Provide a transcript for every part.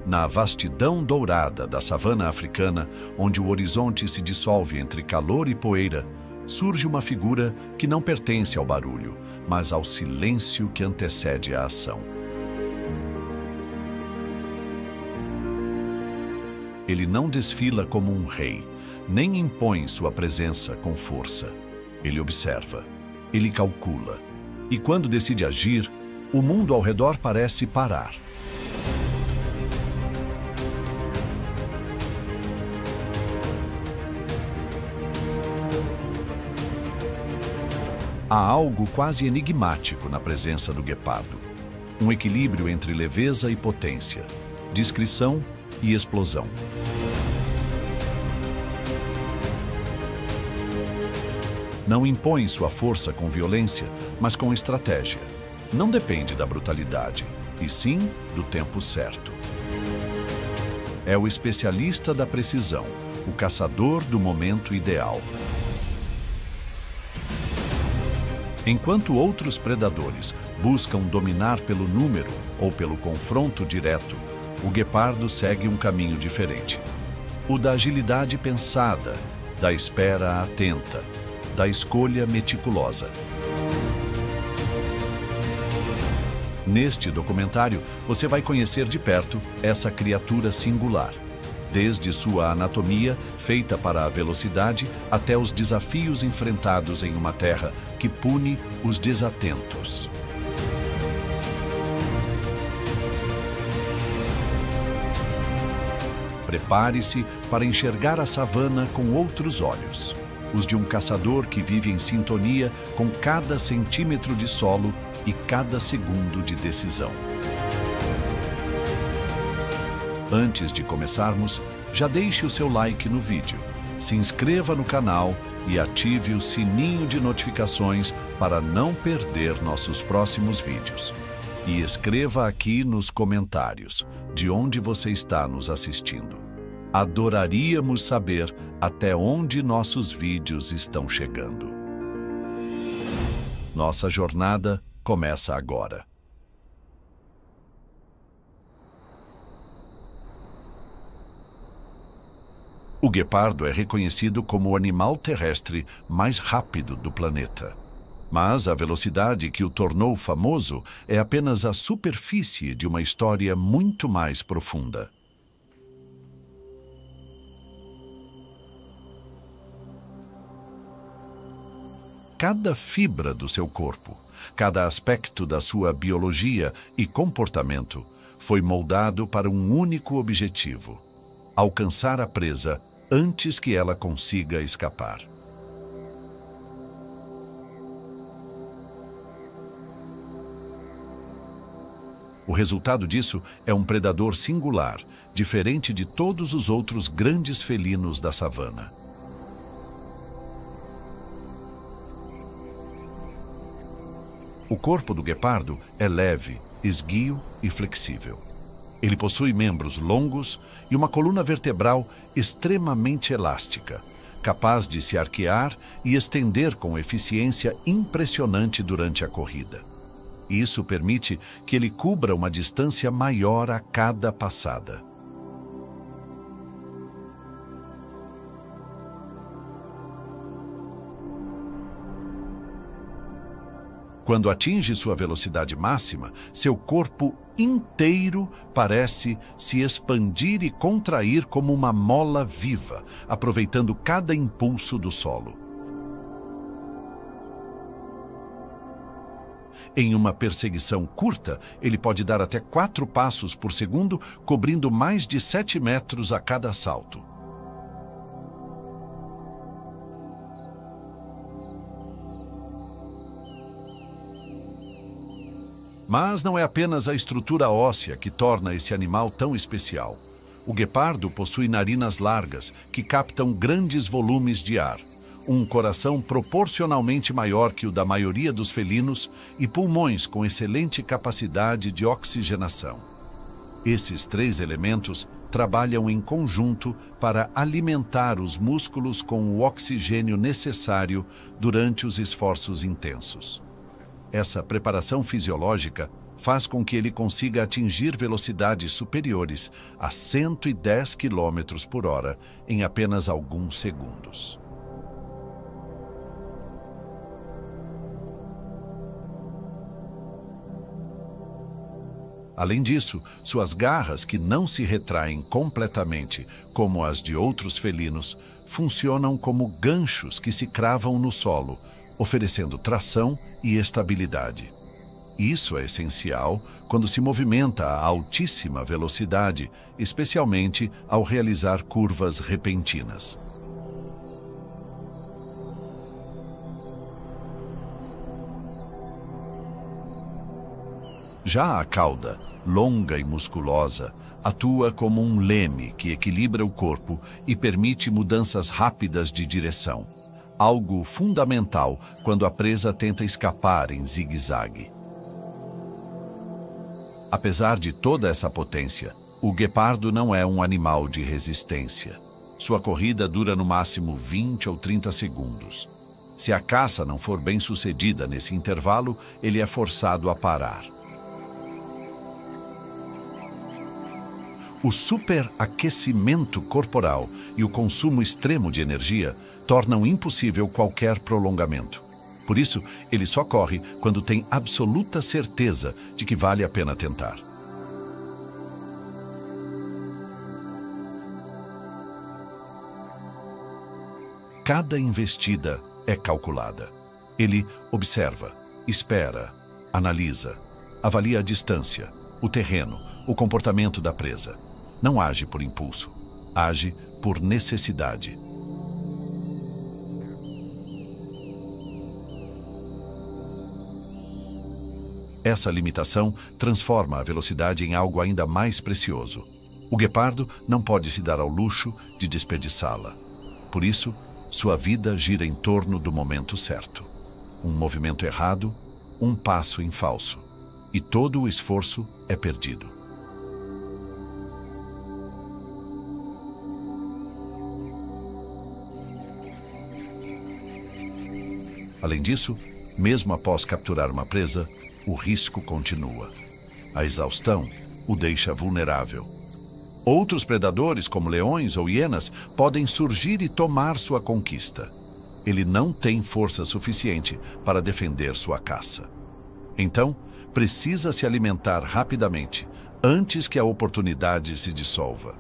Na vastidão dourada da savana africana, onde o horizonte se dissolve entre calor e poeira, surge uma figura que não pertence ao barulho, mas ao silêncio que antecede a ação. Ele não desfila como um rei, nem impõe sua presença com força. Ele observa, ele calcula, e quando decide agir, o mundo ao redor parece parar. Há algo quase enigmático na presença do guepardo. Um equilíbrio entre leveza e potência, discrição e explosão. Não impõe sua força com violência, mas com estratégia. Não depende da brutalidade, e sim do tempo certo. É o especialista da precisão, o caçador do momento ideal. Enquanto outros predadores buscam dominar pelo número ou pelo confronto direto, o guepardo segue um caminho diferente. O da agilidade pensada, da espera atenta, da escolha meticulosa. Neste documentário, você vai conhecer de perto essa criatura singular, desde sua anatomia, feita para a velocidade, até os desafios enfrentados em uma terra que pune os desatentos. Prepare-se para enxergar a savana com outros olhos, os de um caçador que vive em sintonia com cada centímetro de solo e cada segundo de decisão. Antes de começarmos, já deixe o seu like no vídeo, se inscreva no canal e ative o sininho de notificações para não perder nossos próximos vídeos. E escreva aqui nos comentários de onde você está nos assistindo. Adoraríamos saber até onde nossos vídeos estão chegando. Nossa jornada começa agora. O guepardo é reconhecido como o animal terrestre mais rápido do planeta. Mas a velocidade que o tornou famoso é apenas a superfície de uma história muito mais profunda. Cada fibra do seu corpo, cada aspecto da sua biologia e comportamento foi moldado para um único objetivo: alcançar a presa antes que ela consiga escapar. O resultado disso é um predador singular, diferente de todos os outros grandes felinos da savana. O corpo do guepardo é leve, esguio e flexível. Ele possui membros longos e uma coluna vertebral extremamente elástica, capaz de se arquear e estender com eficiência impressionante durante a corrida. Isso permite que ele cubra uma distância maior a cada passada. Quando atinge sua velocidade máxima, seu corpo inteiro parece se expandir e contrair como uma mola viva, aproveitando cada impulso do solo. Em uma perseguição curta, ele pode dar até 4 passos por segundo, cobrindo mais de 7 metros a cada salto. Mas não é apenas a estrutura óssea que torna esse animal tão especial. O guepardo possui narinas largas que captam grandes volumes de ar, um coração proporcionalmente maior que o da maioria dos felinos e pulmões com excelente capacidade de oxigenação. Esses 3 elementos trabalham em conjunto para alimentar os músculos com o oxigênio necessário durante os esforços intensos. Essa preparação fisiológica faz com que ele consiga atingir velocidades superiores a 110 km por hora em apenas alguns segundos. Além disso, suas garras, que não se retraem completamente como as de outros felinos, funcionam como ganchos que se cravam no solo, oferecendo tração e estabilidade. Isso é essencial quando se movimenta a altíssima velocidade, especialmente ao realizar curvas repentinas. Já a cauda, longa e musculosa, atua como um leme que equilibra o corpo e permite mudanças rápidas de direção, algo fundamental quando a presa tenta escapar em zigue-zague. Apesar de toda essa potência, o guepardo não é um animal de resistência. Sua corrida dura no máximo 20 ou 30 segundos. Se a caça não for bem sucedida nesse intervalo, ele é forçado a parar. O superaquecimento corporal e o consumo extremo de energia tornam impossível qualquer prolongamento. Por isso, ele só corre quando tem absoluta certeza de que vale a pena tentar. Cada investida é calculada. Ele observa, espera, analisa, avalia a distância, o terreno, o comportamento da presa. Não age por impulso, age por necessidade. Essa limitação transforma a velocidade em algo ainda mais precioso. O guepardo não pode se dar ao luxo de desperdiçá-la. Por isso, sua vida gira em torno do momento certo. Um movimento errado, um passo em falso, e todo o esforço é perdido. Além disso, mesmo após capturar uma presa, o risco continua. A exaustão o deixa vulnerável. Outros predadores, como leões ou hienas, podem surgir e tomar sua conquista. Ele não tem força suficiente para defender sua caça. Então, precisa se alimentar rapidamente, antes que a oportunidade se dissolva.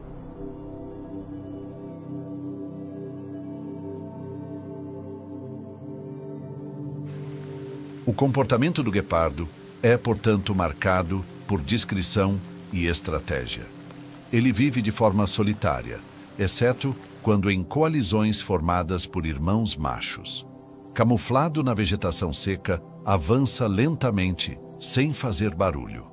O comportamento do guepardo é, portanto, marcado por discrição e estratégia. Ele vive de forma solitária, exceto quando em coalizões formadas por irmãos machos. Camuflado na vegetação seca, avança lentamente, sem fazer barulho.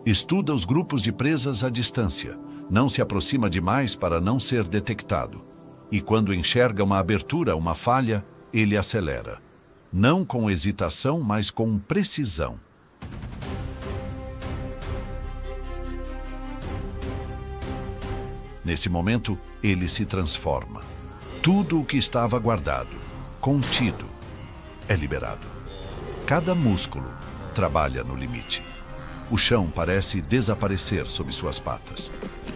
Estuda os grupos de presas à distância, não se aproxima demais para não ser detectado. E quando enxerga uma abertura, uma falha, ele acelera. Não com hesitação, mas com precisão. Nesse momento, ele se transforma. Tudo o que estava guardado, contido, é liberado. Cada músculo trabalha no limite. O chão parece desaparecer sob suas patas.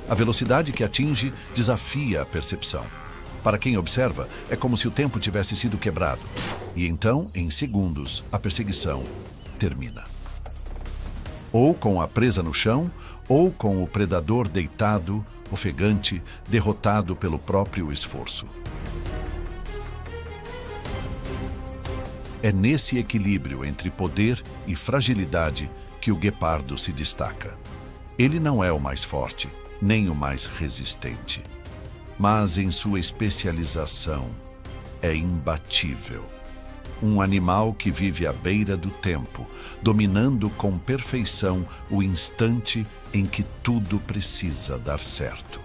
A velocidade que atinge desafia a percepção. Para quem observa, é como se o tempo tivesse sido quebrado. E então, em segundos, a perseguição termina. Ou com a presa no chão, ou com o predador deitado, ofegante, derrotado pelo próprio esforço. É nesse equilíbrio entre poder e fragilidade que o guepardo se destaca. Ele não é o mais forte, nem o mais resistente. Mas em sua especialização é imbatível. Um animal que vive à beira do tempo, dominando com perfeição o instante em que tudo precisa dar certo.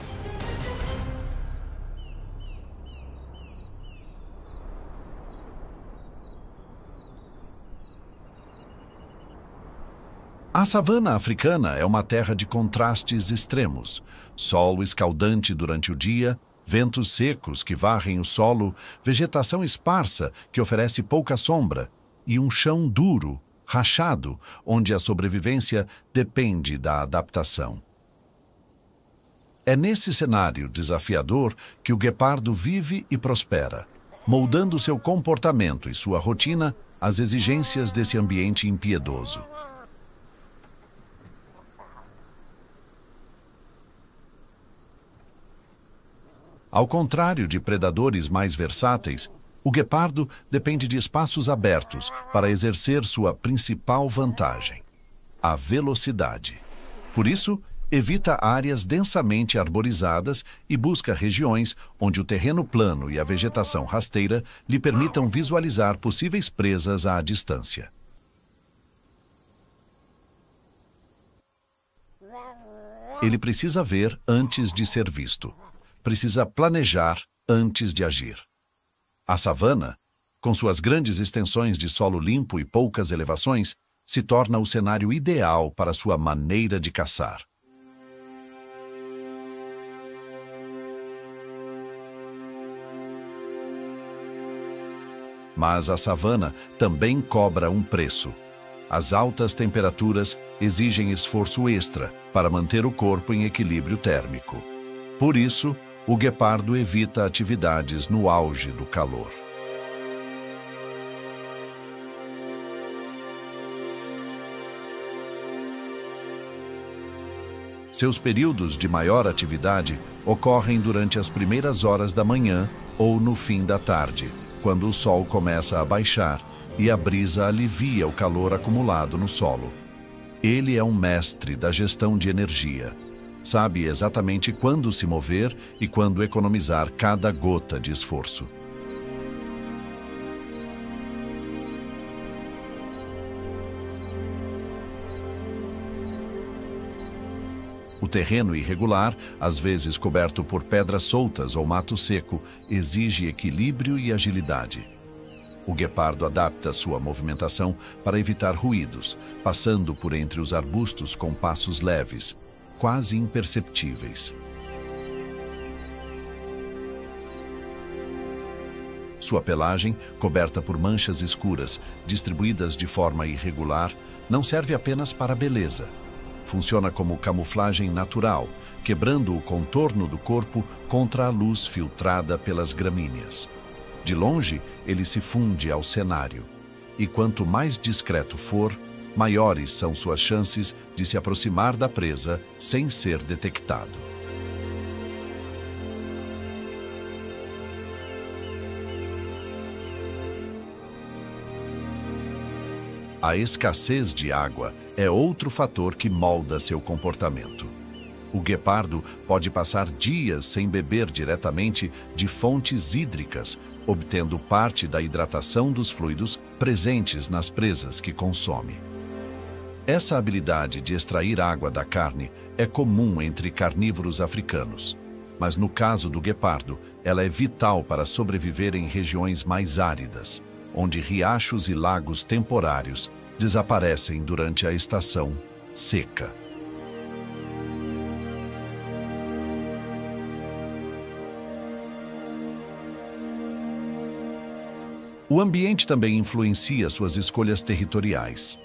A savana africana é uma terra de contrastes extremos. Solo escaldante durante o dia, ventos secos que varrem o solo, vegetação esparsa que oferece pouca sombra e um chão duro, rachado, onde a sobrevivência depende da adaptação. É nesse cenário desafiador que o guepardo vive e prospera, moldando seu comportamento e sua rotina às exigências desse ambiente impiedoso. Ao contrário de predadores mais versáteis, o guepardo depende de espaços abertos para exercer sua principal vantagem: a velocidade. Por isso, evita áreas densamente arborizadas e busca regiões onde o terreno plano e a vegetação rasteira lhe permitam visualizar possíveis presas à distância. Ele precisa ver antes de ser visto. Precisa planejar antes de agir. A savana, com suas grandes extensões de solo limpo e poucas elevações, se torna o cenário ideal para sua maneira de caçar. Mas a savana também cobra um preço. As altas temperaturas exigem esforço extra para manter o corpo em equilíbrio térmico. Por isso, o guepardo evita atividades no auge do calor. Seus períodos de maior atividade ocorrem durante as primeiras horas da manhã ou no fim da tarde, quando o sol começa a baixar e a brisa alivia o calor acumulado no solo. Ele é um mestre da gestão de energia. Sabe exatamente quando se mover e quando economizar cada gota de esforço. O terreno irregular, às vezes coberto por pedras soltas ou mato seco, exige equilíbrio e agilidade. O guepardo adapta sua movimentação para evitar ruídos, passando por entre os arbustos com passos leves, quase imperceptíveis. Sua pelagem, coberta por manchas escuras, distribuídas de forma irregular, não serve apenas para a beleza. Funciona como camuflagem natural, quebrando o contorno do corpo contra a luz filtrada pelas gramíneas. De longe, ele se funde ao cenário, e quanto mais discreto for, maiores são suas chances de se aproximar da presa sem ser detectado. A escassez de água é outro fator que molda seu comportamento. O guepardo pode passar dias sem beber diretamente de fontes hídricas, obtendo parte da hidratação dos fluidos presentes nas presas que consome. Essa habilidade de extrair água da carne é comum entre carnívoros africanos, mas no caso do guepardo, ela é vital para sobreviver em regiões mais áridas, onde riachos e lagos temporários desaparecem durante a estação seca. O ambiente também influencia suas escolhas territoriais.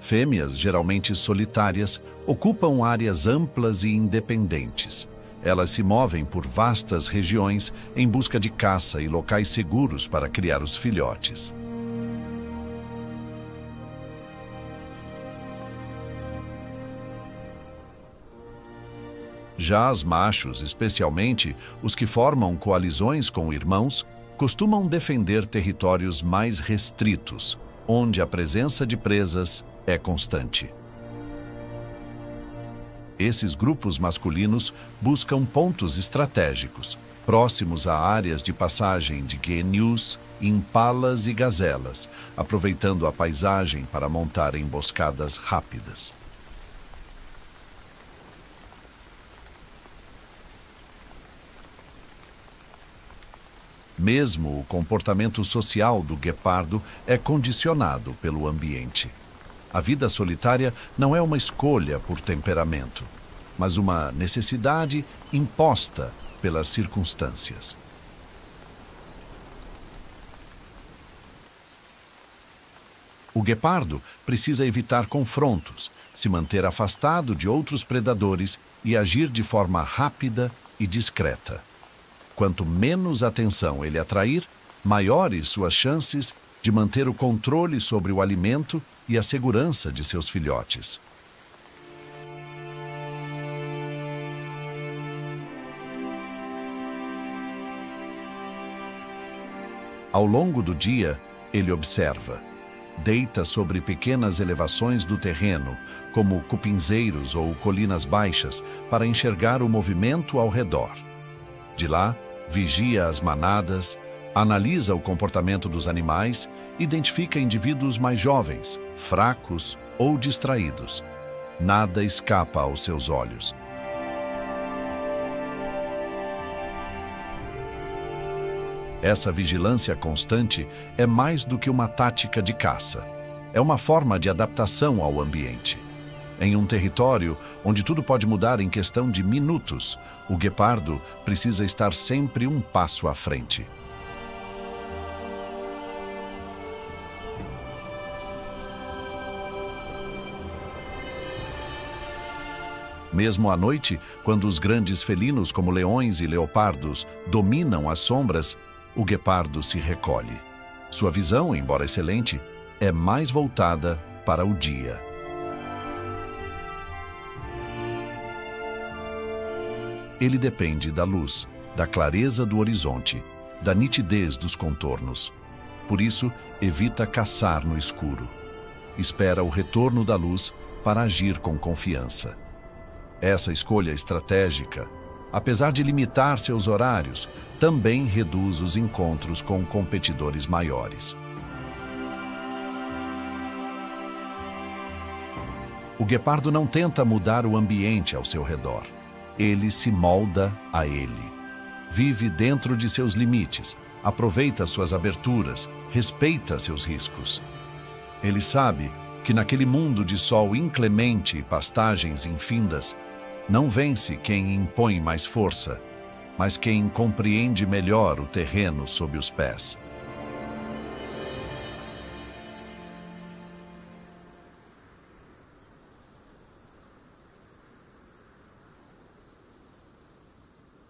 Fêmeas, geralmente solitárias, ocupam áreas amplas e independentes. Elas se movem por vastas regiões em busca de caça e locais seguros para criar os filhotes. Já os machos, especialmente os que formam coalizões com irmãos, costumam defender territórios mais restritos, onde a presença de presas é constante. Esses grupos masculinos buscam pontos estratégicos, próximos a áreas de passagem de guenus, impalas e gazelas, aproveitando a paisagem para montar emboscadas rápidas. Mesmo o comportamento social do guepardo é condicionado pelo ambiente. A vida solitária não é uma escolha por temperamento, mas uma necessidade imposta pelas circunstâncias. O guepardo precisa evitar confrontos, se manter afastado de outros predadores e agir de forma rápida e discreta. Quanto menos atenção ele atrair, maiores suas chances de manter o controle sobre o alimento e a segurança de seus filhotes. Ao longo do dia, ele observa. Deita sobre pequenas elevações do terreno, como cupinzeiros ou colinas baixas, para enxergar o movimento ao redor. De lá, vigia as manadas, analisa o comportamento dos animais, identifica indivíduos mais jovens, fracos ou distraídos. Nada escapa aos seus olhos. Essa vigilância constante é mais do que uma tática de caça. É uma forma de adaptação ao ambiente. Em um território onde tudo pode mudar em questão de minutos, o guepardo precisa estar sempre um passo à frente. Mesmo à noite, quando os grandes felinos como leões e leopardos dominam as sombras, o guepardo se recolhe. Sua visão, embora excelente, é mais voltada para o dia. Ele depende da luz, da clareza do horizonte, da nitidez dos contornos. Por isso, evita caçar no escuro. Espera o retorno da luz para agir com confiança. Essa escolha estratégica, apesar de limitar seus horários, também reduz os encontros com competidores maiores. O guepardo não tenta mudar o ambiente ao seu redor. Ele se molda a ele. Vive dentro de seus limites, aproveita suas aberturas, respeita seus riscos. Ele sabe que naquele mundo de sol inclemente e pastagens infindas, não vence quem impõe mais força, mas quem compreende melhor o terreno sob os pés.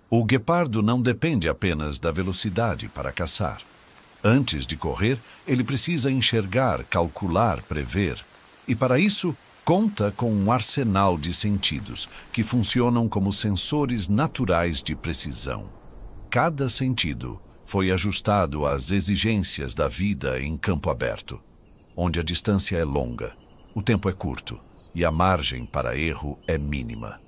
O guepardo não depende apenas da velocidade para caçar. Antes de correr, ele precisa enxergar, calcular, prever. E para isso, conta com um arsenal de sentidos que funcionam como sensores naturais de precisão. Cada sentido foi ajustado às exigências da vida em campo aberto, onde a distância é longa, o tempo é curto e a margem para erro é mínima.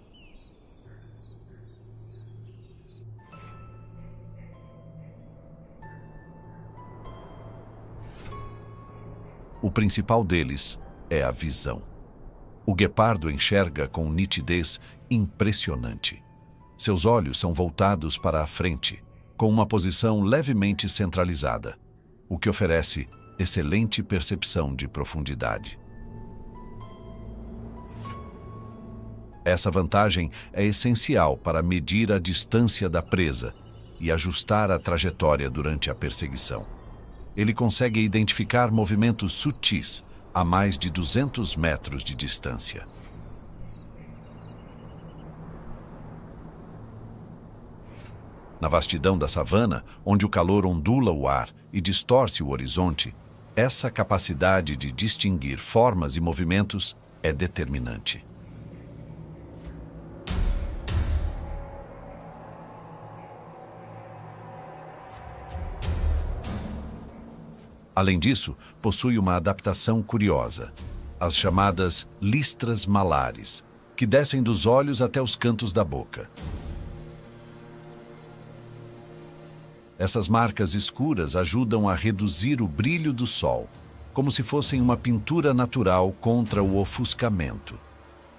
O principal deles é a visão. O guepardo enxerga com nitidez impressionante. Seus olhos são voltados para a frente, com uma posição levemente centralizada, o que oferece excelente percepção de profundidade. Essa vantagem é essencial para medir a distância da presa e ajustar a trajetória durante a perseguição. Ele consegue identificar movimentos sutis a mais de 200 metros de distância. Na vastidão da savana, onde o calor ondula o ar e distorce o horizonte, essa capacidade de distinguir formas e movimentos é determinante. Além disso, possui uma adaptação curiosa, as chamadas listras malares, que descem dos olhos até os cantos da boca. Essas marcas escuras ajudam a reduzir o brilho do sol, como se fossem uma pintura natural contra o ofuscamento.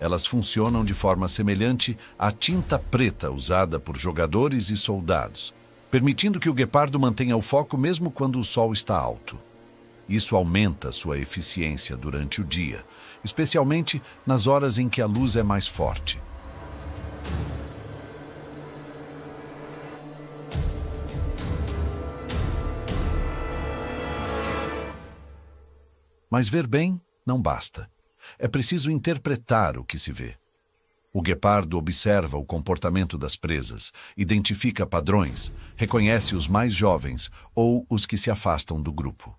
Elas funcionam de forma semelhante à tinta preta usada por jogadores e soldados, permitindo que o guepardo mantenha o foco mesmo quando o sol está alto. Isso aumenta sua eficiência durante o dia, especialmente nas horas em que a luz é mais forte. Mas ver bem não basta. É preciso interpretar o que se vê. O guepardo observa o comportamento das presas, identifica padrões, reconhece os mais jovens ou os que se afastam do grupo.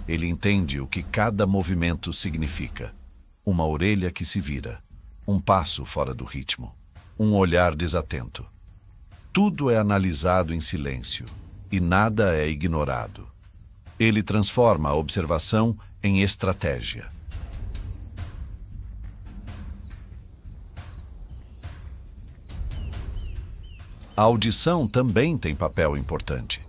Ele entende o que cada movimento significa. Uma orelha que se vira, um passo fora do ritmo, um olhar desatento. Tudo é analisado em silêncio e nada é ignorado. Ele transforma a observação em estratégia. A audição também tem papel importante.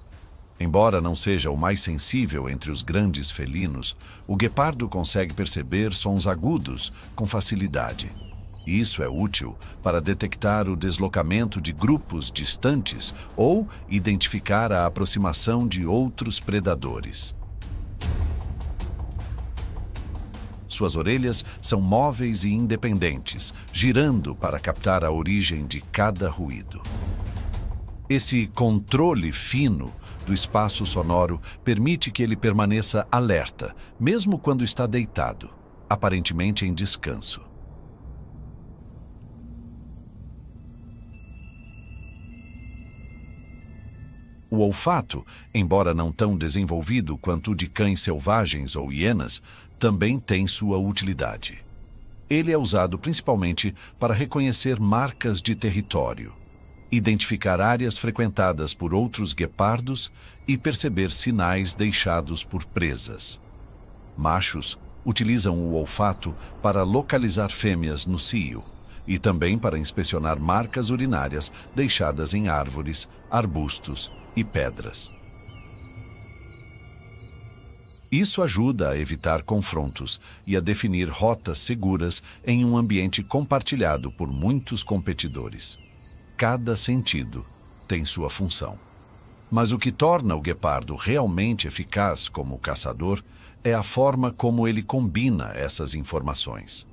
Embora não seja o mais sensível entre os grandes felinos, o guepardo consegue perceber sons agudos com facilidade. Isso é útil para detectar o deslocamento de grupos distantes ou identificar a aproximação de outros predadores. Suas orelhas são móveis e independentes, girando para captar a origem de cada ruído. Esse controle fino do espaço sonoro permite que ele permaneça alerta, mesmo quando está deitado, aparentemente em descanso. O olfato, embora não tão desenvolvido quanto o de cães selvagens ou hienas, também tem sua utilidade. Ele é usado principalmente para reconhecer marcas de território, identificar áreas frequentadas por outros guepardos e perceber sinais deixados por presas. Machos utilizam o olfato para localizar fêmeas no cio e também para inspecionar marcas urinárias deixadas em árvores, arbustos e pedras. Isso ajuda a evitar confrontos e a definir rotas seguras em um ambiente compartilhado por muitos competidores. Cada sentido tem sua função. Mas o que torna o guepardo realmente eficaz como caçador é a forma como ele combina essas informações.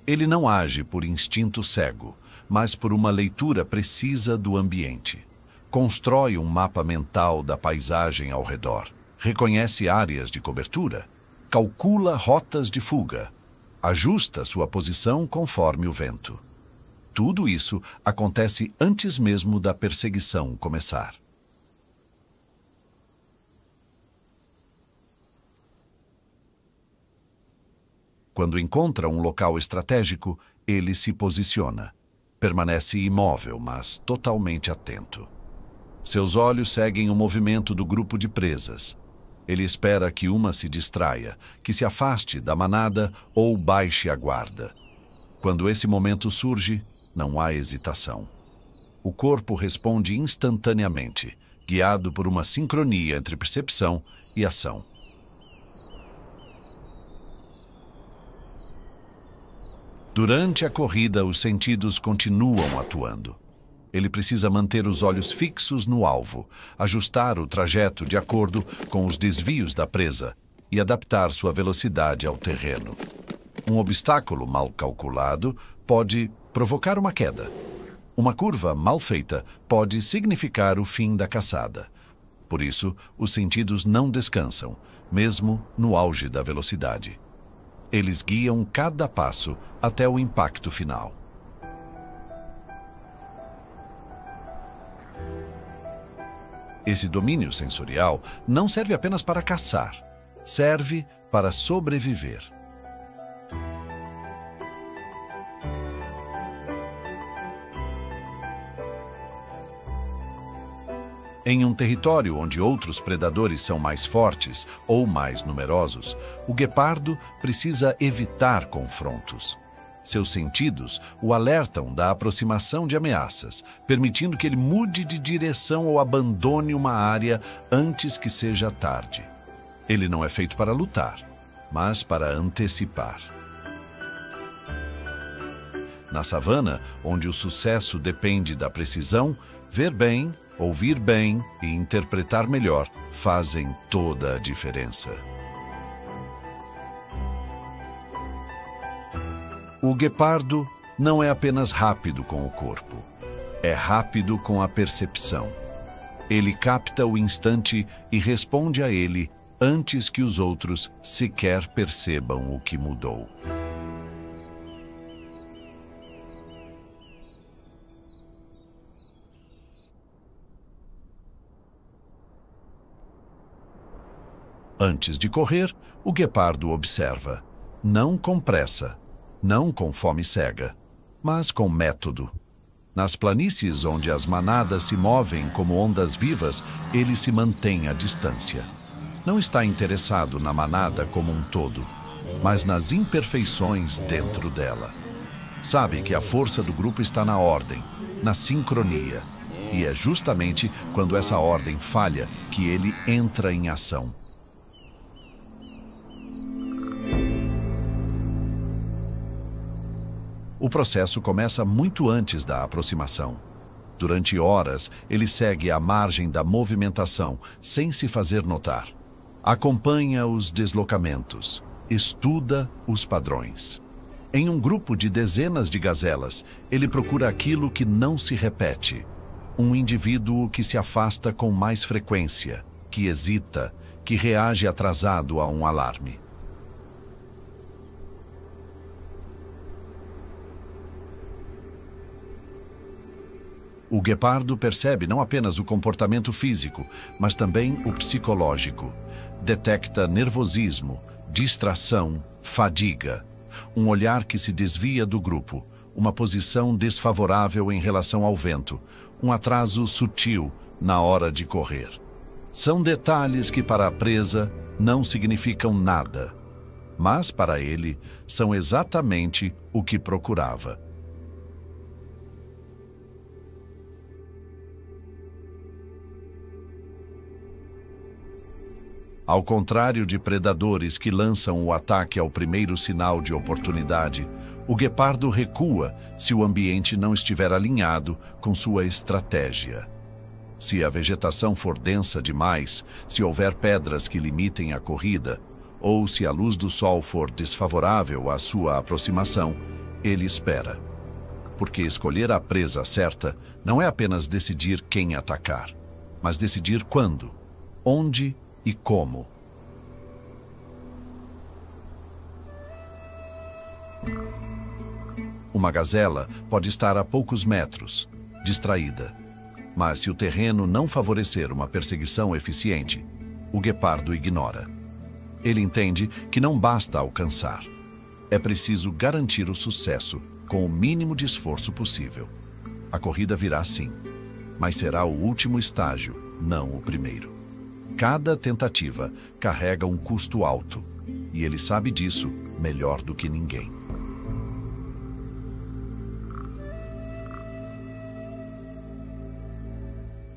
Ele não age por instinto cego, mas por uma leitura precisa do ambiente. Constrói um mapa mental da paisagem ao redor, reconhece áreas de cobertura, calcula rotas de fuga, ajusta sua posição conforme o vento. Tudo isso acontece antes mesmo da perseguição começar. Quando encontra um local estratégico, ele se posiciona. Permanece imóvel, mas totalmente atento. Seus olhos seguem o movimento do grupo de presas. Ele espera que uma se distraia, que se afaste da manada ou baixe a guarda. Quando esse momento surge, não há hesitação. O corpo responde instantaneamente, guiado por uma sincronia entre percepção e ação. Durante a corrida, os sentidos continuam atuando. Ele precisa manter os olhos fixos no alvo, ajustar o trajeto de acordo com os desvios da presa e adaptar sua velocidade ao terreno. Um obstáculo mal calculado pode provocar uma queda. Uma curva mal feita pode significar o fim da caçada. Por isso, os sentidos não descansam, mesmo no auge da velocidade. Eles guiam cada passo até o impacto final. Esse domínio sensorial não serve apenas para caçar, serve para sobreviver. Em um território onde outros predadores são mais fortes ou mais numerosos, o guepardo precisa evitar confrontos. Seus sentidos o alertam da aproximação de ameaças, permitindo que ele mude de direção ou abandone uma área antes que seja tarde. Ele não é feito para lutar, mas para antecipar. Na savana, onde o sucesso depende da precisão, ver bem, ouvir bem e interpretar melhor fazem toda a diferença. O guepardo não é apenas rápido com o corpo. É rápido com a percepção. Ele capta o instante e responde a ele antes que os outros sequer percebam o que mudou. Antes de correr, o guepardo observa, não com pressa, não com fome cega, mas com método. Nas planícies onde as manadas se movem como ondas vivas, ele se mantém à distância. Não está interessado na manada como um todo, mas nas imperfeições dentro dela. Sabe que a força do grupo está na ordem, na sincronia, e é justamente quando essa ordem falha que ele entra em ação. O processo começa muito antes da aproximação. Durante horas, ele segue à margem da movimentação, sem se fazer notar. Acompanha os deslocamentos, estuda os padrões. Em um grupo de dezenas de gazelas, ele procura aquilo que não se repete. Um indivíduo que se afasta com mais frequência, que hesita, que reage atrasado a um alarme. O guepardo percebe não apenas o comportamento físico, mas também o psicológico. Detecta nervosismo, distração, fadiga, um olhar que se desvia do grupo, uma posição desfavorável em relação ao vento, um atraso sutil na hora de correr. São detalhes que para a presa não significam nada, mas para ele são exatamente o que procurava. Ao contrário de predadores que lançam o ataque ao primeiro sinal de oportunidade, o guepardo recua se o ambiente não estiver alinhado com sua estratégia. Se a vegetação for densa demais, se houver pedras que limitem a corrida, ou se a luz do sol for desfavorável à sua aproximação, ele espera. Porque escolher a presa certa não é apenas decidir quem atacar, mas decidir quando, onde e como. Uma gazela pode estar a poucos metros, distraída. Mas se o terreno não favorecer uma perseguição eficiente, o guepardo ignora. Ele entende que não basta alcançar. É preciso garantir o sucesso com o mínimo de esforço possível. A corrida virá sim, mas será o último estágio, não o primeiro. Cada tentativa carrega um custo alto, e ele sabe disso melhor do que ninguém.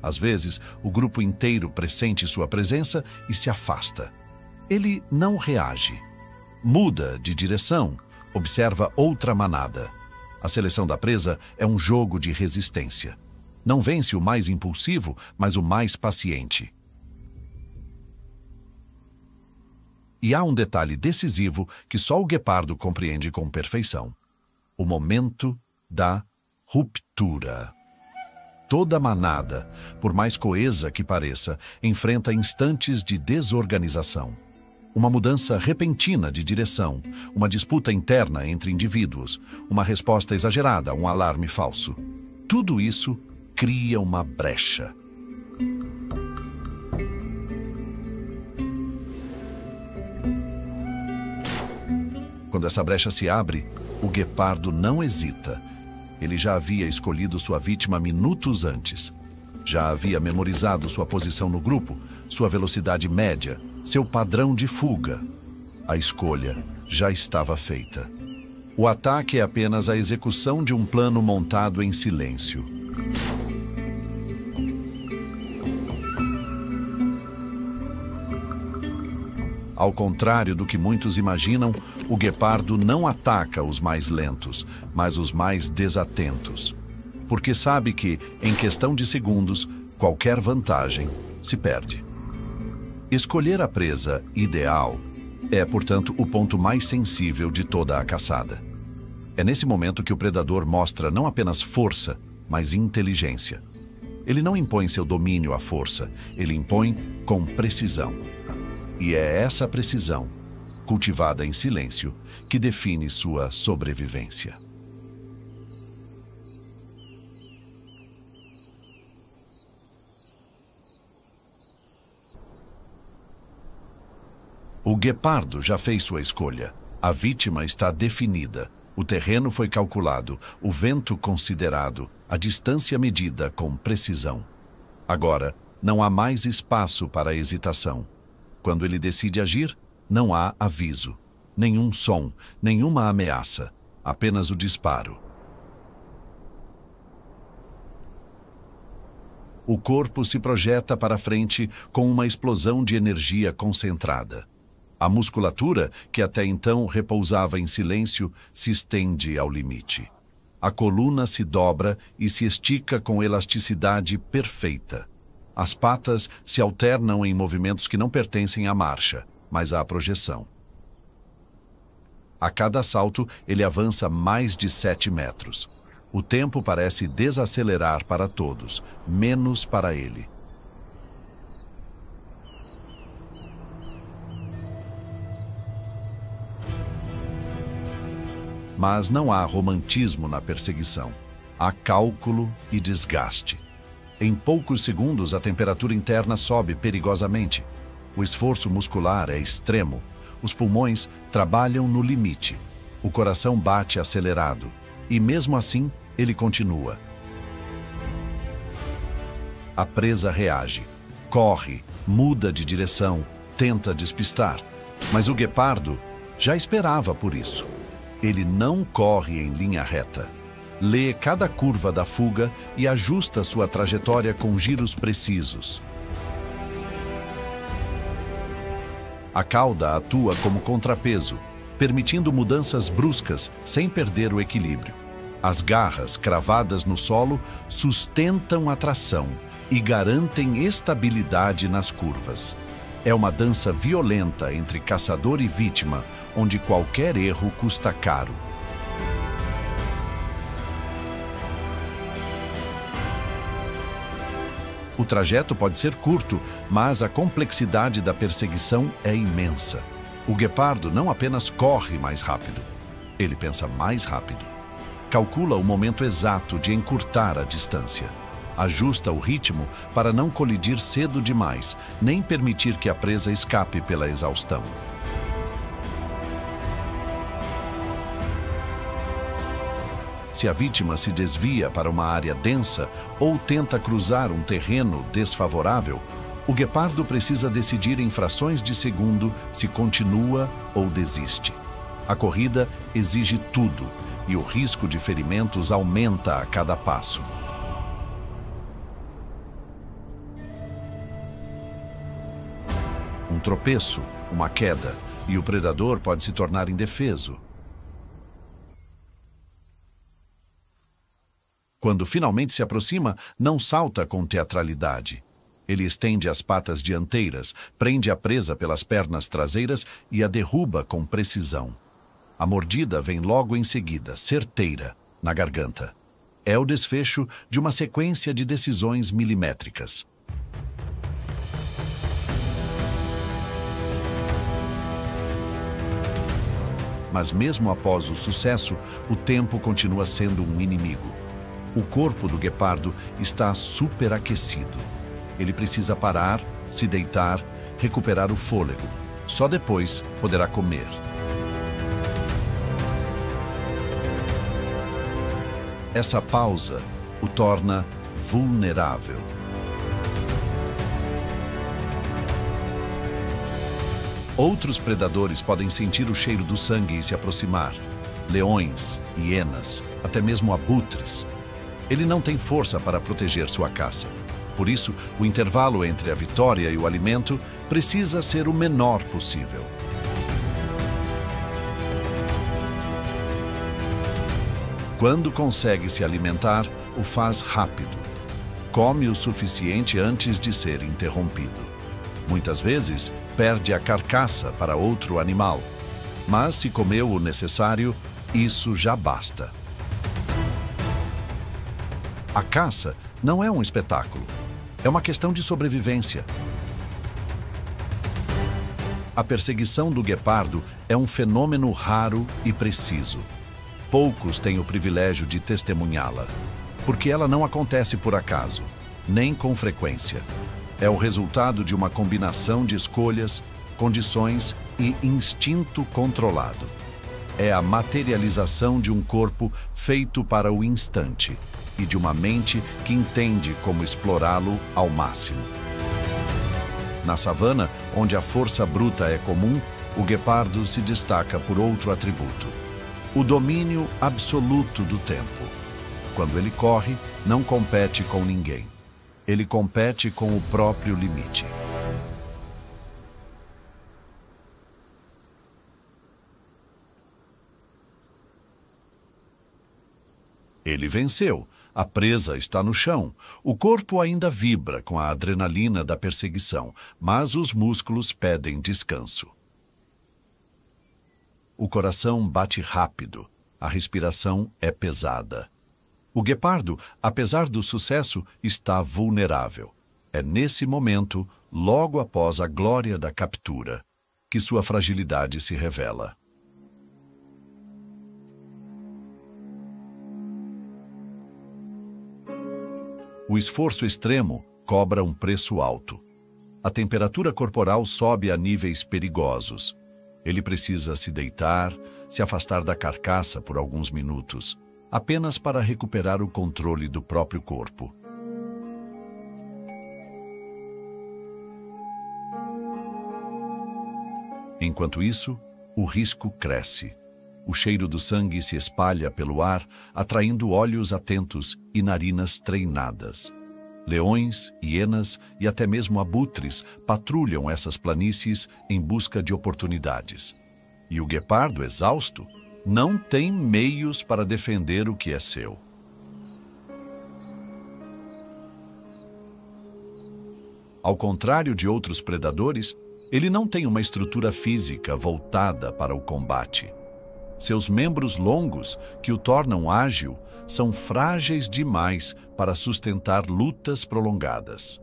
Às vezes, o grupo inteiro pressente sua presença e se afasta. Ele não reage. Muda de direção, observa outra manada. A seleção da presa é um jogo de resistência. Não vence o mais impulsivo, mas o mais paciente. E há um detalhe decisivo que só o guepardo compreende com perfeição: o momento da ruptura. Toda manada, por mais coesa que pareça, enfrenta instantes de desorganização. Uma mudança repentina de direção, uma disputa interna entre indivíduos, uma resposta exagerada a um alarme falso. Tudo isso cria uma brecha. Quando essa brecha se abre, o guepardo não hesita. Ele já havia escolhido sua vítima minutos antes. Já havia memorizado sua posição no grupo, sua velocidade média, seu padrão de fuga. A escolha já estava feita. O ataque é apenas a execução de um plano montado em silêncio. Ao contrário do que muitos imaginam, o guepardo não ataca os mais lentos, mas os mais desatentos. Porque sabe que, em questão de segundos, qualquer vantagem se perde. Escolher a presa ideal é, portanto, o ponto mais sensível de toda a caçada. É nesse momento que o predador mostra não apenas força, mas inteligência. Ele não impõe seu domínio à força, ele impõe com precisão. E é essa precisão, cultivada em silêncio, que define sua sobrevivência. O guepardo já fez sua escolha. A vítima está definida. O terreno foi calculado, o vento considerado, a distância medida com precisão. Agora, não há mais espaço para hesitação. Quando ele decide agir, não há aviso, nenhum som, nenhuma ameaça, apenas o disparo. O corpo se projeta para frente com uma explosão de energia concentrada. A musculatura, que até então repousava em silêncio, se estende ao limite. A coluna se dobra e se estica com elasticidade perfeita. As patas se alternam em movimentos que não pertencem à marcha, mas à projeção. A cada salto, ele avança mais de 7 metros. O tempo parece desacelerar para todos, menos para ele. Mas não há romantismo na perseguição. Há cálculo e desgaste. Em poucos segundos, a temperatura interna sobe perigosamente. O esforço muscular é extremo. Os pulmões trabalham no limite. O coração bate acelerado. E mesmo assim, ele continua. A presa reage. Corre, muda de direção, tenta despistar. Mas o guepardo já esperava por isso. Ele não corre em linha reta. Lê cada curva da fuga e ajusta sua trajetória com giros precisos. A cauda atua como contrapeso, permitindo mudanças bruscas sem perder o equilíbrio. As garras cravadas no solo sustentam a tração e garantem estabilidade nas curvas. É uma dança violenta entre caçador e vítima, onde qualquer erro custa caro. O trajeto pode ser curto, mas a complexidade da perseguição é imensa. O guepardo não apenas corre mais rápido, ele pensa mais rápido. Calcula o momento exato de encurtar a distância. Ajusta o ritmo para não colidir cedo demais, nem permitir que a presa escape pela exaustão. Se a vítima se desvia para uma área densa ou tenta cruzar um terreno desfavorável, o guepardo precisa decidir em frações de segundo se continua ou desiste. A corrida exige tudo e o risco de ferimentos aumenta a cada passo. Um tropeço, uma queda, e o predador pode se tornar indefeso. Quando finalmente se aproxima, não salta com teatralidade. Ele estende as patas dianteiras, prende a presa pelas pernas traseiras e a derruba com precisão. A mordida vem logo em seguida, certeira, na garganta. É o desfecho de uma sequência de decisões milimétricas. Mas mesmo após o sucesso, o tempo continua sendo um inimigo. O corpo do guepardo está superaquecido. Ele precisa parar, se deitar, recuperar o fôlego. Só depois poderá comer. Essa pausa o torna vulnerável. Outros predadores podem sentir o cheiro do sangue e se aproximar. Leões, hienas, até mesmo abutres. Ele não tem força para proteger sua caça. Por isso, o intervalo entre a vitória e o alimento precisa ser o menor possível. Quando consegue se alimentar, o faz rápido. Come o suficiente antes de ser interrompido. Muitas vezes, perde a carcaça para outro animal. Mas se comeu o necessário, isso já basta. A caça não é um espetáculo. É uma questão de sobrevivência. A perseguição do guepardo é um fenômeno raro e preciso. Poucos têm o privilégio de testemunhá-la, porque ela não acontece por acaso, nem com frequência. É o resultado de uma combinação de escolhas, condições e instinto controlado. É a materialização de um corpo feito para o instante e de uma mente que entende como explorá-lo ao máximo. Na savana, onde a força bruta é comum, o guepardo se destaca por outro atributo: o domínio absoluto do tempo. Quando ele corre, não compete com ninguém. Ele compete com o próprio limite. Ele venceu. A presa está no chão. O corpo ainda vibra com a adrenalina da perseguição, mas os músculos pedem descanso. O coração bate rápido. A respiração é pesada. O guepardo, apesar do sucesso, está vulnerável. É nesse momento, logo após a glória da captura, que sua fragilidade se revela. O esforço extremo cobra um preço alto. A temperatura corporal sobe a níveis perigosos. Ele precisa se deitar, se afastar da carcaça por alguns minutos, apenas para recuperar o controle do próprio corpo. Enquanto isso, o risco cresce. O cheiro do sangue se espalha pelo ar, atraindo olhos atentos e narinas treinadas. Leões, hienas e até mesmo abutres patrulham essas planícies em busca de oportunidades. E o guepardo, exausto, não tem meios para defender o que é seu. Ao contrário de outros predadores, ele não tem uma estrutura física voltada para o combate. Seus membros longos, que o tornam ágil, são frágeis demais para sustentar lutas prolongadas.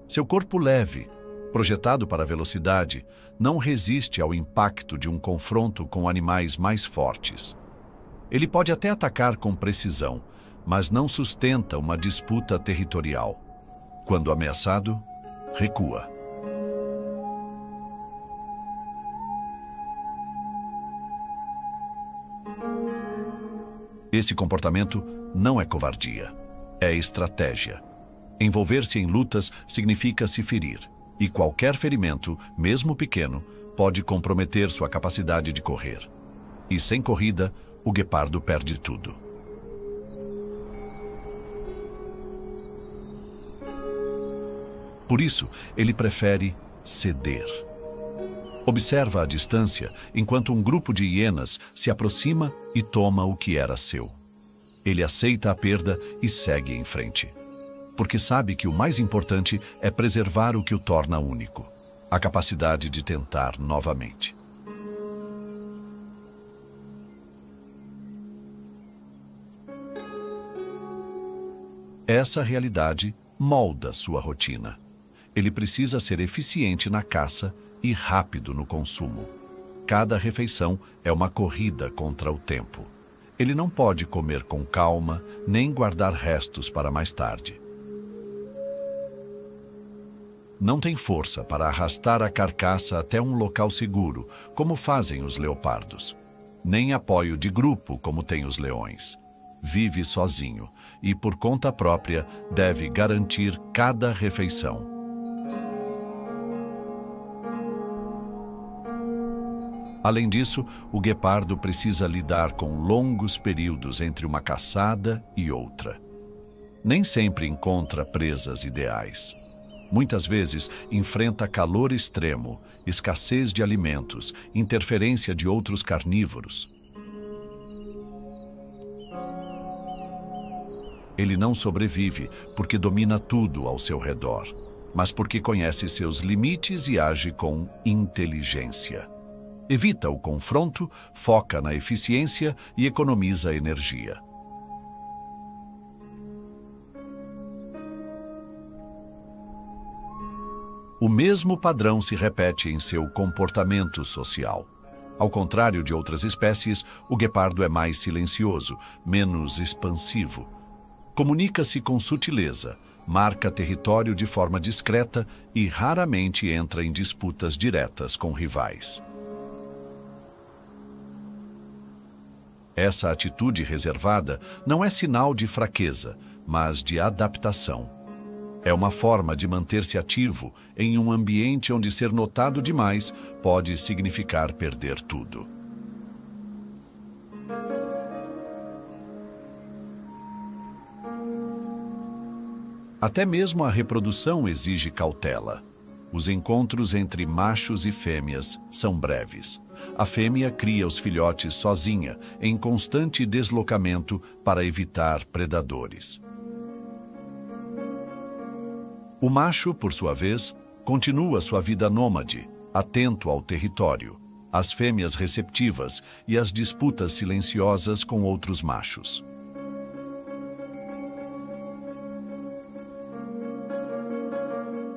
Seu corpo leve, projetado para a velocidade, não resiste ao impacto de um confronto com animais mais fortes. Ele pode até atacar com precisão, mas não sustenta uma disputa territorial. Quando ameaçado, recua. Esse comportamento não é covardia, é estratégia. Envolver-se em lutas significa se ferir, e qualquer ferimento, mesmo pequeno, pode comprometer sua capacidade de correr. E sem corrida, o guepardo perde tudo. Por isso, ele prefere ceder. Observa a distância enquanto um grupo de hienas se aproxima e toma o que era seu. Ele aceita a perda e segue em frente, porque sabe que o mais importante é preservar o que o torna único, a capacidade de tentar novamente. Essa realidade molda sua rotina. Ele precisa ser eficiente na caça e rápido no consumo. Cada refeição é uma corrida contra o tempo. Ele não pode comer com calma, nem guardar restos para mais tarde. Não tem força para arrastar a carcaça até um local seguro, como fazem os leopardos. Nem apoio de grupo, como têm os leões. Vive sozinho e, por conta própria, deve garantir cada refeição. Além disso, o guepardo precisa lidar com longos períodos entre uma caçada e outra. Nem sempre encontra presas ideais. Muitas vezes enfrenta calor extremo, escassez de alimentos, interferência de outros carnívoros. Ele não sobrevive porque domina tudo ao seu redor, mas porque conhece seus limites e age com inteligência. Evita o confronto, foca na eficiência e economiza energia. O mesmo padrão se repete em seu comportamento social. Ao contrário de outras espécies, o guepardo é mais silencioso, menos expansivo. Comunica-se com sutileza, marca território de forma discreta e raramente entra em disputas diretas com rivais. Essa atitude reservada não é sinal de fraqueza, mas de adaptação. É uma forma de manter-se ativo em um ambiente onde ser notado demais pode significar perder tudo. Até mesmo a reprodução exige cautela. Os encontros entre machos e fêmeas são breves. A fêmea cria os filhotes sozinha, em constante deslocamento para evitar predadores. O macho, por sua vez, continua sua vida nômade, atento ao território, às fêmeas receptivas e às disputas silenciosas com outros machos.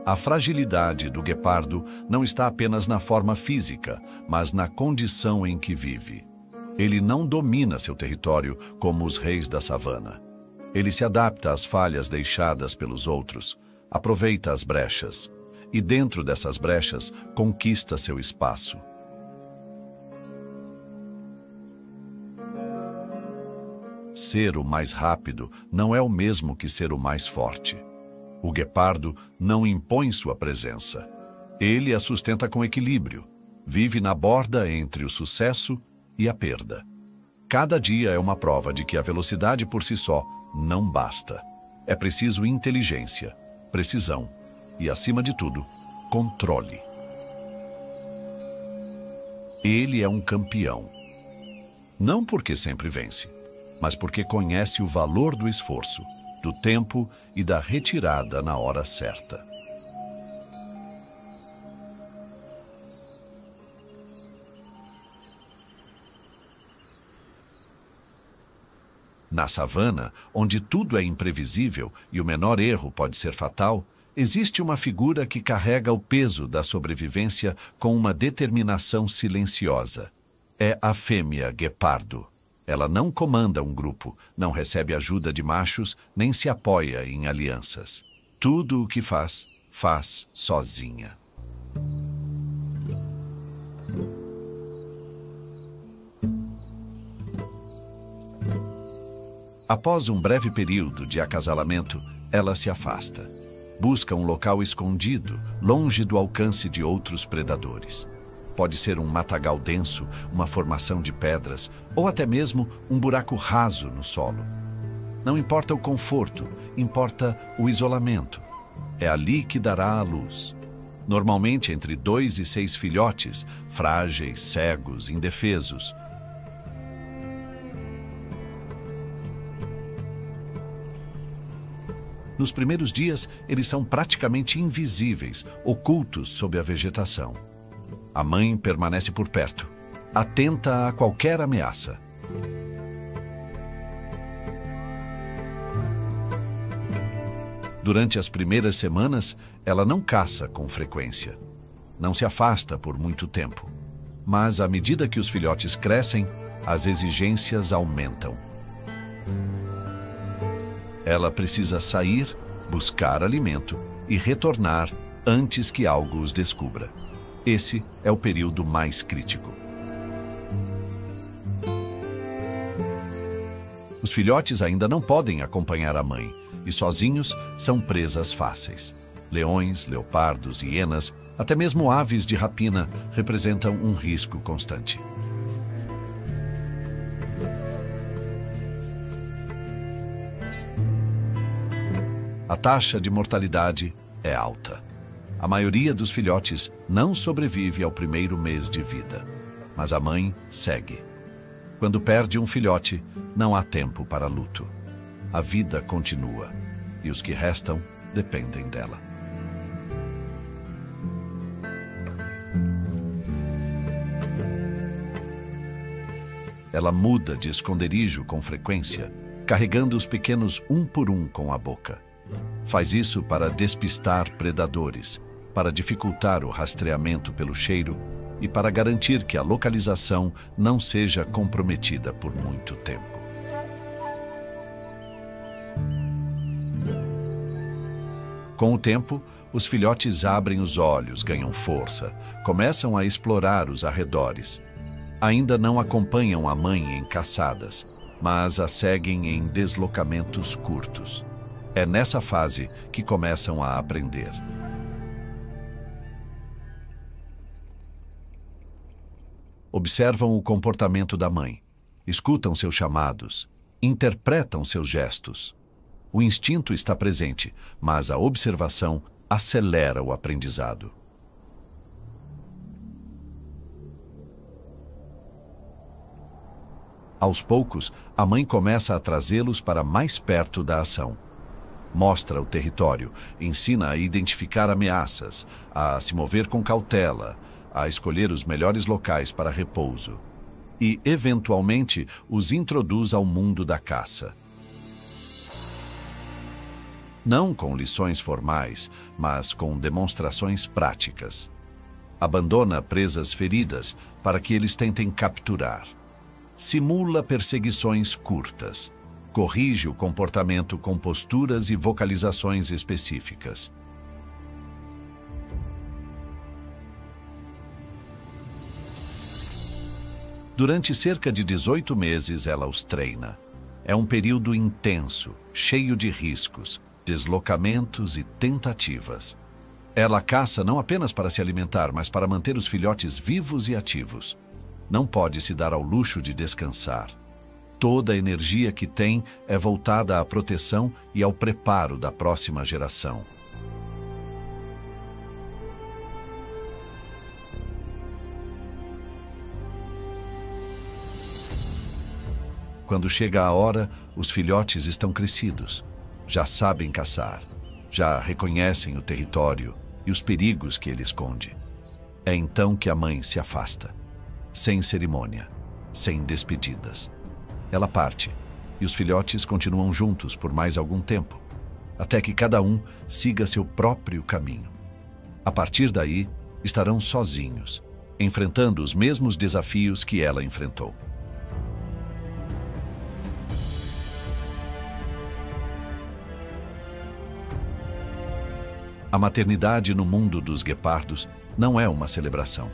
A fragilidade do guepardo não está apenas na forma física, mas na condição em que vive. Ele não domina seu território como os reis da savana. Ele se adapta às falhas deixadas pelos outros, aproveita as brechas e, dentro dessas brechas, conquista seu espaço. Ser o mais rápido não é o mesmo que ser o mais forte. O guepardo não impõe sua presença. Ele a sustenta com equilíbrio. Vive na borda entre o sucesso e a perda. Cada dia é uma prova de que a velocidade por si só não basta. É preciso inteligência, precisão e, acima de tudo, controle. Ele é um campeão. Não porque sempre vence, mas porque conhece o valor do esforço, do tempo e da retirada na hora certa. Na savana, onde tudo é imprevisível e o menor erro pode ser fatal, existe uma figura que carrega o peso da sobrevivência com uma determinação silenciosa. É a fêmea guepardo. Ela não comanda um grupo, não recebe ajuda de machos, nem se apoia em alianças. Tudo o que faz, faz sozinha. Após um breve período de acasalamento, ela se afasta. Busca um local escondido, longe do alcance de outros predadores. Pode ser um matagal denso, uma formação de pedras, ou até mesmo um buraco raso no solo. Não importa o conforto, importa o isolamento. É ali que dará a luz. Normalmente entre 2 e 6 filhotes, frágeis, cegos, indefesos. Nos primeiros dias, eles são praticamente invisíveis, ocultos sob a vegetação. A mãe permanece por perto, atenta a qualquer ameaça. Durante as primeiras semanas, ela não caça com frequência. Não se afasta por muito tempo. Mas, à medida que os filhotes crescem, as exigências aumentam. Ela precisa sair, buscar alimento e retornar antes que algo os descubra. Esse é o período mais crítico. Os filhotes ainda não podem acompanhar a mãe e sozinhos são presas fáceis. Leões, leopardos, hienas, até mesmo aves de rapina representam um risco constante. A taxa de mortalidade é alta. A maioria dos filhotes não sobrevive ao primeiro mês de vida, mas a mãe segue. Quando perde um filhote, não há tempo para luto. A vida continua e os que restam dependem dela. Ela muda de esconderijo com frequência, carregando os pequenos um por um com a boca. Faz isso para despistar predadores, para dificultar o rastreamento pelo cheiro e para garantir que a localização não seja comprometida por muito tempo. Com o tempo, os filhotes abrem os olhos, ganham força, começam a explorar os arredores. Ainda não acompanham a mãe em caçadas, mas a seguem em deslocamentos curtos. É nessa fase que começam a aprender. Observam o comportamento da mãe, escutam seus chamados, interpretam seus gestos. O instinto está presente, mas a observação acelera o aprendizado. Aos poucos, a mãe começa a trazê-los para mais perto da ação. Mostra o território, ensina a identificar ameaças, a se mover com cautela, a escolher os melhores locais para repouso e, eventualmente, os introduz ao mundo da caça. Não com lições formais, mas com demonstrações práticas. Abandona presas feridas para que eles tentem capturar. Simula perseguições curtas. Corrige o comportamento com posturas e vocalizações específicas. Durante cerca de 18 meses, ela os treina. É um período intenso, cheio de riscos, deslocamentos e tentativas. Ela caça não apenas para se alimentar, mas para manter os filhotes vivos e ativos. Não pode se dar ao luxo de descansar. Toda a energia que tem é voltada à proteção e ao preparo da próxima geração. Quando chega a hora, os filhotes estão crescidos. Já sabem caçar, já reconhecem o território e os perigos que ele esconde. É então que a mãe se afasta, sem cerimônia, sem despedidas. Ela parte, e os filhotes continuam juntos por mais algum tempo, até que cada um siga seu próprio caminho. A partir daí, estarão sozinhos, enfrentando os mesmos desafios que ela enfrentou. A maternidade no mundo dos guepardos não é uma celebração.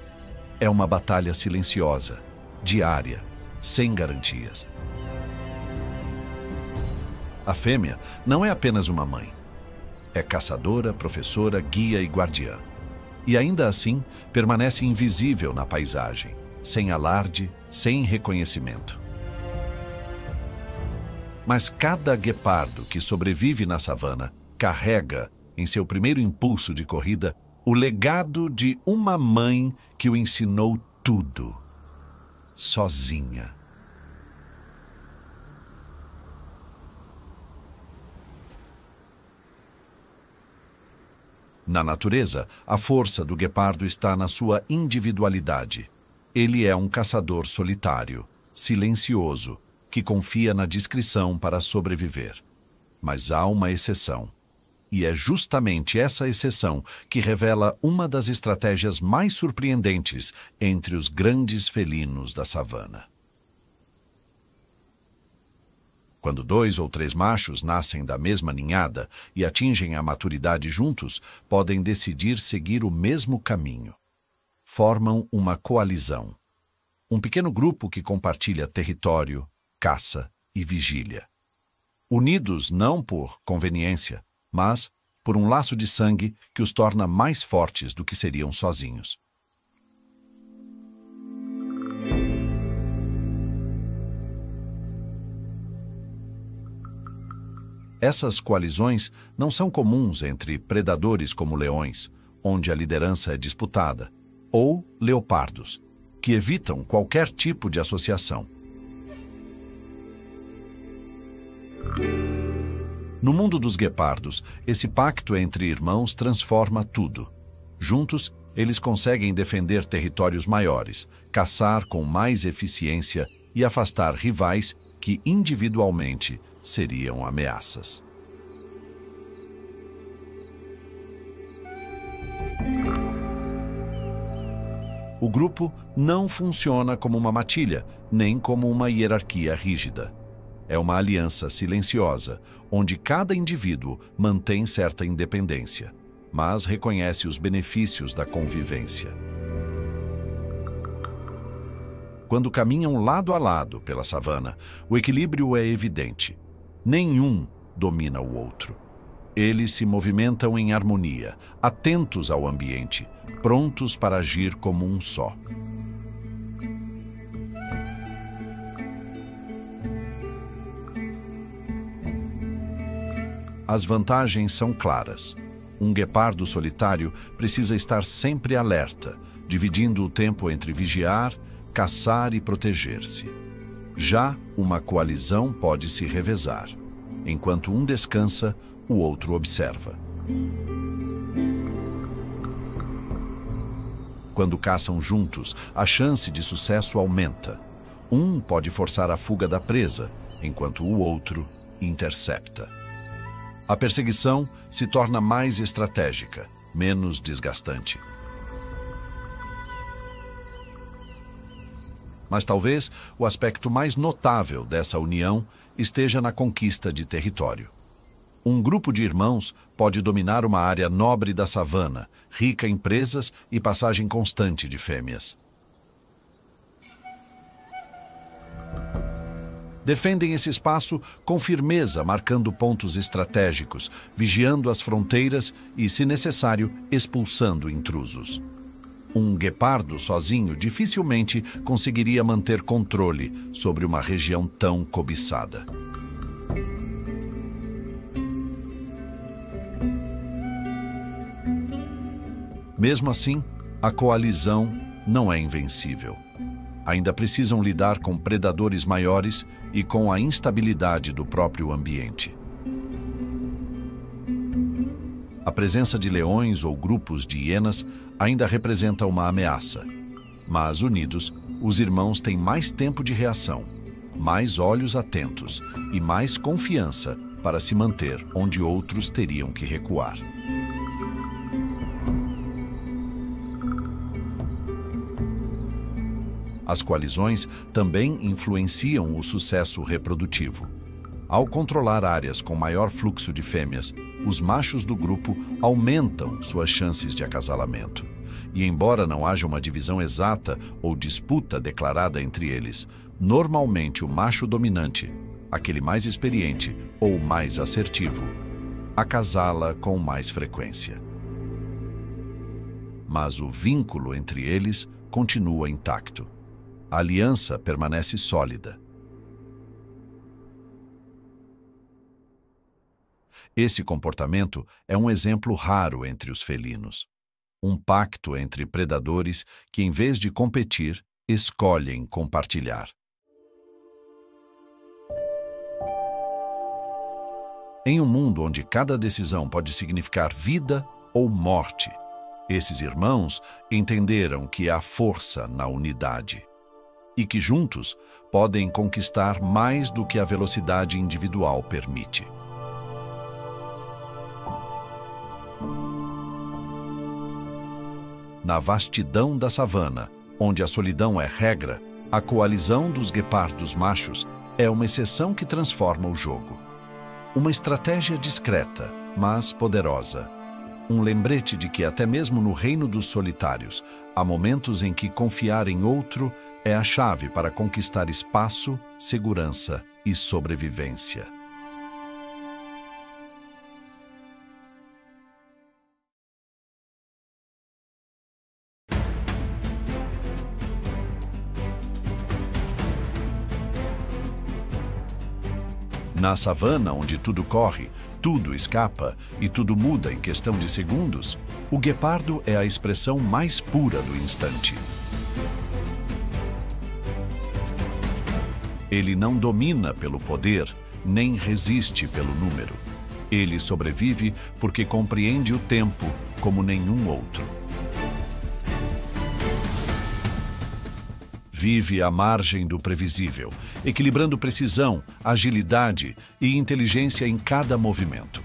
É uma batalha silenciosa, diária, sem garantias. A fêmea não é apenas uma mãe. É caçadora, professora, guia e guardiã. E ainda assim, permanece invisível na paisagem, sem alarde, sem reconhecimento. Mas cada guepardo que sobrevive na savana carrega, em seu primeiro impulso de corrida, o legado de uma mãe que o ensinou tudo, sozinha. Na natureza, a força do guepardo está na sua individualidade. Ele é um caçador solitário, silencioso, que confia na discrição para sobreviver. Mas há uma exceção. E é justamente essa exceção que revela uma das estratégias mais surpreendentes entre os grandes felinos da savana. Quando 2 ou 3 machos nascem da mesma ninhada e atingem a maturidade juntos, podem decidir seguir o mesmo caminho. Formam uma coalizão. Um pequeno grupo que compartilha território, caça e vigília. Unidos não por conveniência, mas por um laço de sangue que os torna mais fortes do que seriam sozinhos. Essas coalizões não são comuns entre predadores como leões, onde a liderança é disputada, ou leopardos, que evitam qualquer tipo de associação. No mundo dos guepardos, esse pacto entre irmãos transforma tudo. Juntos, eles conseguem defender territórios maiores, caçar com mais eficiência e afastar rivais que individualmente seriam ameaças. O grupo não funciona como uma matilha, nem como uma hierarquia rígida. É uma aliança silenciosa, onde cada indivíduo mantém certa independência, mas reconhece os benefícios da convivência. Quando caminham lado a lado pela savana, o equilíbrio é evidente. Nenhum domina o outro. Eles se movimentam em harmonia, atentos ao ambiente, prontos para agir como um só. As vantagens são claras. Um guepardo solitário precisa estar sempre alerta, dividindo o tempo entre vigiar, caçar e proteger-se. Já uma coalizão pode se revezar. Enquanto um descansa, o outro observa. Quando caçam juntos, a chance de sucesso aumenta. Um pode forçar a fuga da presa, enquanto o outro intercepta. A perseguição se torna mais estratégica, menos desgastante. Mas talvez o aspecto mais notável dessa união esteja na conquista de território. Um grupo de irmãos pode dominar uma área nobre da savana, rica em presas e passagem constante de fêmeas. Defendem esse espaço com firmeza, marcando pontos estratégicos, vigiando as fronteiras e, se necessário, expulsando intrusos. Um guepardo sozinho dificilmente conseguiria manter controle sobre uma região tão cobiçada. Mesmo assim, a coalizão não é invencível. Ainda precisam lidar com predadores maiores e com a instabilidade do próprio ambiente. A presença de leões ou grupos de hienas ainda representa uma ameaça. Mas, unidos, os irmãos têm mais tempo de reação, mais olhos atentos e mais confiança para se manter onde outros teriam que recuar. As coalizões também influenciam o sucesso reprodutivo. Ao controlar áreas com maior fluxo de fêmeas, os machos do grupo aumentam suas chances de acasalamento. E embora não haja uma divisão exata ou disputa declarada entre eles, normalmente o macho dominante, aquele mais experiente ou mais assertivo, acasala com mais frequência. Mas o vínculo entre eles continua intacto. A aliança permanece sólida. Esse comportamento é um exemplo raro entre os felinos. Um pacto entre predadores que, em vez de competir, escolhem compartilhar. Em um mundo onde cada decisão pode significar vida ou morte, esses irmãos entenderam que há força na unidade e que juntos podem conquistar mais do que a velocidade individual permite. Na vastidão da savana, onde a solidão é regra, a coalizão dos guepardos machos é uma exceção que transforma o jogo. Uma estratégia discreta, mas poderosa. Um lembrete de que até mesmo no reino dos solitários, há momentos em que confiar em outro é a chave para conquistar espaço, segurança e sobrevivência. Na savana, onde tudo corre, tudo escapa e tudo muda em questão de segundos, o guepardo é a expressão mais pura do instante. Ele não domina pelo poder, nem resiste pelo número. Ele sobrevive porque compreende o tempo como nenhum outro. Vive à margem do previsível, equilibrando precisão, agilidade e inteligência em cada movimento.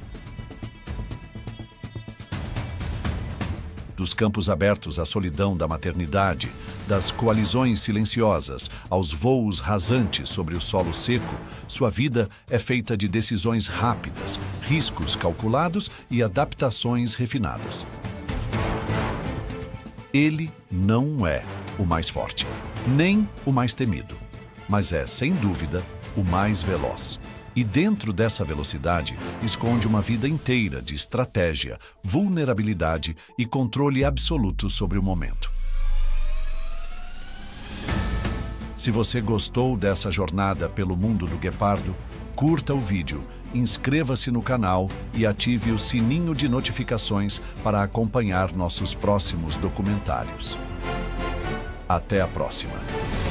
Dos campos abertos à solidão da maternidade, das coalizões silenciosas aos voos rasantes sobre o solo seco, sua vida é feita de decisões rápidas, riscos calculados e adaptações refinadas. Ele não é o mais forte, nem o mais temido, mas é, sem dúvida, o mais veloz. E dentro dessa velocidade esconde uma vida inteira de estratégia, vulnerabilidade e controle absoluto sobre o momento. Se você gostou dessa jornada pelo mundo do guepardo, curta o vídeo, inscreva-se no canal e ative o sininho de notificações para acompanhar nossos próximos documentários. Até a próxima!